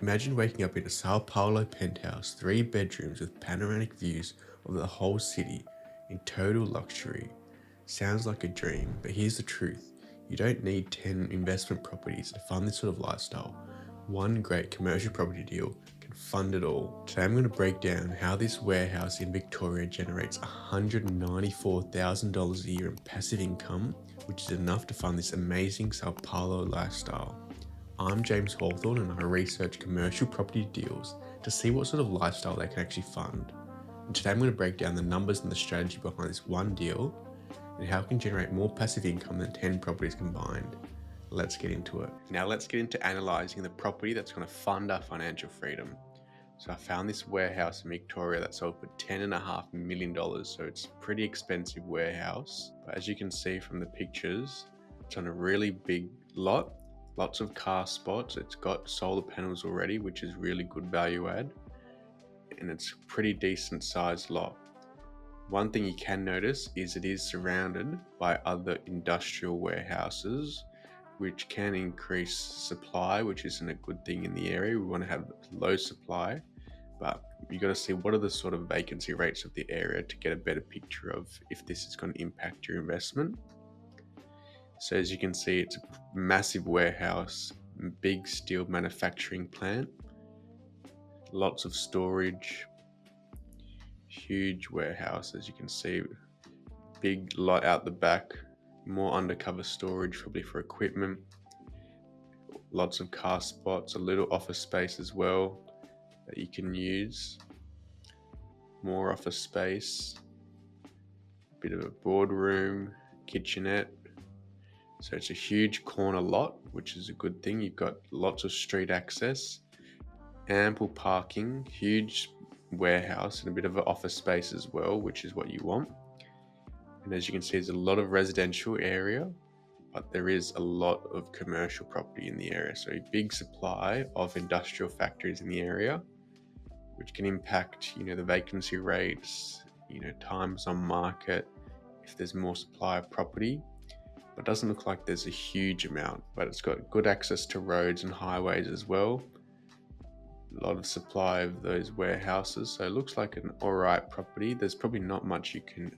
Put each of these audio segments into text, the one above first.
Imagine waking up in a Sao Paulo penthouse, 3 bedrooms with panoramic views of the whole city in total luxury. Sounds like a dream, but here's the truth. You don't need 10 investment properties to fund this sort of lifestyle. One great commercial property deal can fund it all. Today I'm going to break down how this warehouse in Victoria generates $194,000 a year in passive income, which is enough to fund this amazing Sao Paulo lifestyle. I'm James Hawthorne and I research commercial property deals to see what sort of lifestyle they can actually fund. And today I'm going to break down the numbers and the strategy behind this one deal and how it can generate more passive income than 10 properties combined. Let's get into it. Now let's get into analysing the property that's going to fund our financial freedom. So I found this warehouse in Victoria that sold for $10.5 million, so it's a pretty expensive warehouse. But as you can see from the pictures, it's on a really big lot. Lots of car spots. It's got solar panels already, which is really good value add, and it's a pretty decent sized lot. One thing you can notice is it is surrounded by other industrial warehouses, which can increase supply, which isn't a good thing in the area. We want to have low supply, but you got to see what are the sort of vacancy rates of the area to get a better picture of if this is going to impact your investment. So as you can see, it's a massive warehouse, big steel manufacturing plant, lots of storage, huge warehouse, as you can see, big lot out the back, more undercover storage probably for equipment, lots of car spots, a little office space as well that you can use, more office space, a bit of a boardroom, kitchenette. So it's a huge corner lot, which is a good thing. You've got lots of street access, ample parking, huge warehouse, and a bit of an office space as well, which is what you want. And as you can see, there's a lot of residential area, but there is a lot of commercial property in the area. So a big supply of industrial factories in the area, which can impact, the vacancy rates, times on market, if there's more supply of property. It doesn't look like there's a huge amount, but it's got good access to roads and highways as well. A lot of supply of those warehouses, so it looks like an alright property. There's probably not much you can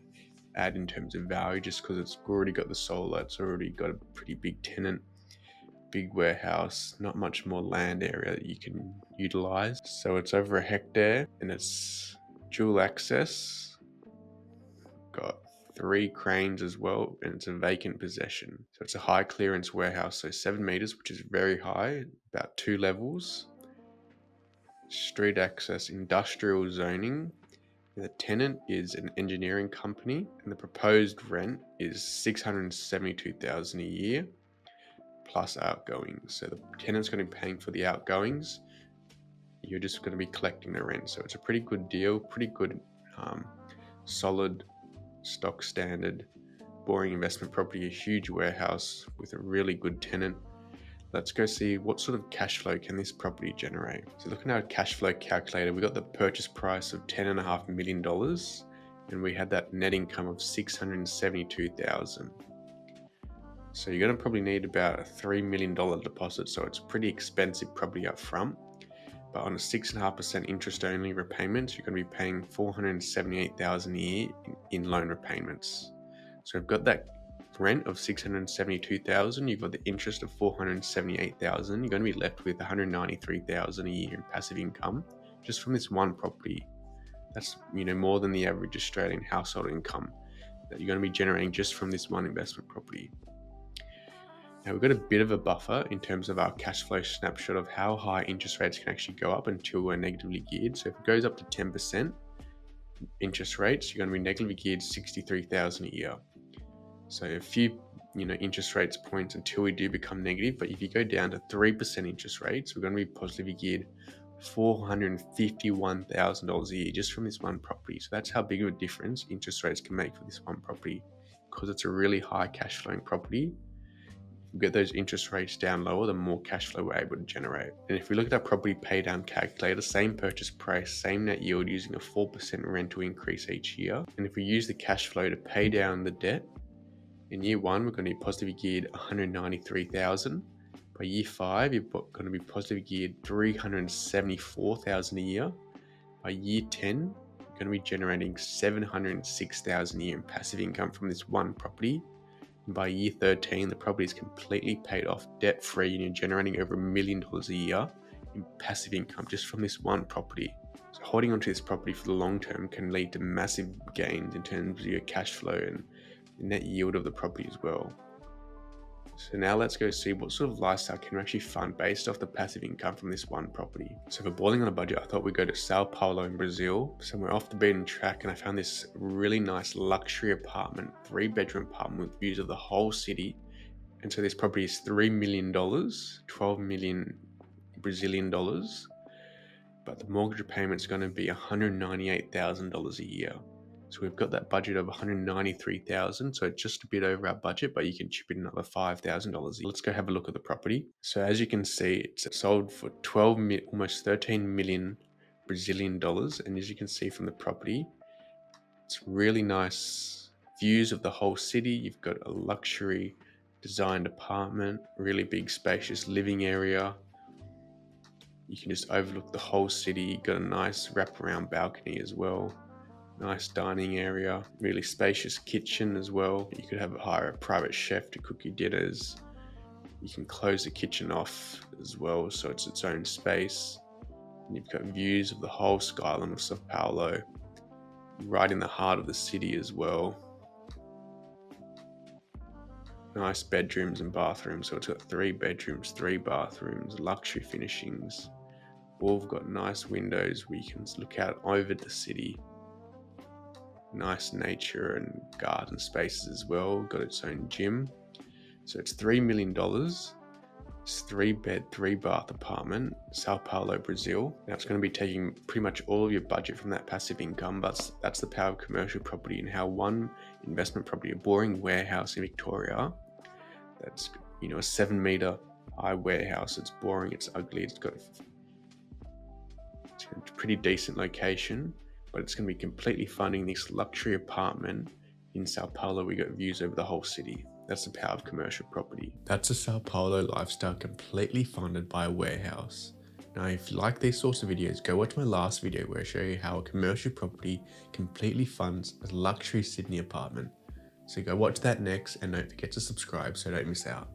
add in terms of value just because it's already got the solar, it's already got a pretty big tenant, big warehouse, not much more land area that you can utilize. So it's over a hectare and it's dual access, got 3 cranes as well, and it's a vacant possession. So it's a high clearance warehouse, so 7 meters, which is very high, about 2 levels. Street access, industrial zoning. The tenant is an engineering company, and the proposed rent is $672,000 a year plus outgoings. So the tenant's going to be paying for the outgoings. You're just going to be collecting the rent. So it's a pretty good deal, pretty good, solid, stock standard, boring investment property, a huge warehouse with a really good tenant. Let's go see what sort of cash flow can this property generate. So looking at our cash flow calculator, we got the purchase price of $10.5 million and we had that net income of $672,000. So you're going to probably need about a $3 million deposit, so it's pretty expensive property up front. But on a 6.5% interest only repayments, you're going to be paying $478,000 a year in loan repayments. So we've got that rent of $672,000, you've got the interest of $478,000, you're going to be left with $193,000 a year in passive income just from this one property. That's more than the average Australian household income that you're going to be generating just from this one investment property. Now we've got a bit of a buffer in terms of our cash flow snapshot of how high interest rates can actually go up until we're negatively geared. So if it goes up to 10% interest rates, you're going to be negatively geared $63,000 a year. So a few, interest rates points until we do become negative. But if you go down to 3% interest rates, we're going to be positively geared $451,000 a year just from this one property. So that's how big of a difference interest rates can make for this one property, because it's a really high cash flowing property. If we get those interest rates down lower, the more cash flow we're able to generate. And if we look at our property pay down calculator, same purchase price, same net yield using a 4% rental increase each year. And if we use the cash flow to pay down the debt, in year 1, we're going to be positively geared $193,000. By year 5, you're going to be positive geared 374,000 a year. By year 10, you're going to be generating 706,000 a year in passive income from this one property. And by year 13, the property is completely paid off, debt-free, and you're generating over $1 million a year in passive income just from this one property. So holding onto this property for the long term can lead to massive gains in terms of your cash flow and the net yield of the property as well. So now let's go see what sort of lifestyle can we actually fund based off the passive income from this one property. So for balling on a budget, I thought we'd go to Sao Paulo in Brazil, somewhere off the beaten track, and I found this really nice luxury apartment, 3-bedroom apartment with views of the whole city. And so this property is $3 million, 12 million Brazilian dollars, but the mortgage payment is going to be $198,000 a year. So we've got that budget of $193,000, so just a bit over our budget, but you can chip in another $5,000. Let's go have a look at the property. So as you can see, it's sold for almost 13 million Brazilian dollars, and as you can see from the property, it's really nice views of the whole city. You've got a luxury designed apartment, really big spacious living area. You can just overlook the whole city. You've got a nice wraparound balcony as well. Nice dining area, really spacious kitchen as well. You could hire a private chef to cook your dinners. You can close the kitchen off as well, so it's its own space. And you've got views of the whole skyline of Sao Paulo, right in the heart of the city as well. Nice bedrooms and bathrooms, so it's got 3 bedrooms, 3 bathrooms, luxury finishings. All have got nice windows where you can look out over the city. Nice nature and garden spaces as well. Got its own gym. So it's $3 million. It's 3-bed, 3-bath apartment, Sao Paulo, Brazil. Now it's going to be taking pretty much all of your budget from that passive income, but that's the power of commercial property and how one investment property, a boring warehouse in Victoria, that's, a 7-meter high warehouse. It's boring, it's ugly, it's a pretty decent location, but it's going to be completely funding this luxury apartment in Sao Paulo. We got views over the whole city. That's the power of commercial property. That's a Sao Paulo lifestyle completely funded by a warehouse. Now, if you like these sorts of videos, go watch my last video where I show you how a commercial property completely funds a luxury Sydney apartment. So go watch that next, and don't forget to subscribe so don't miss out.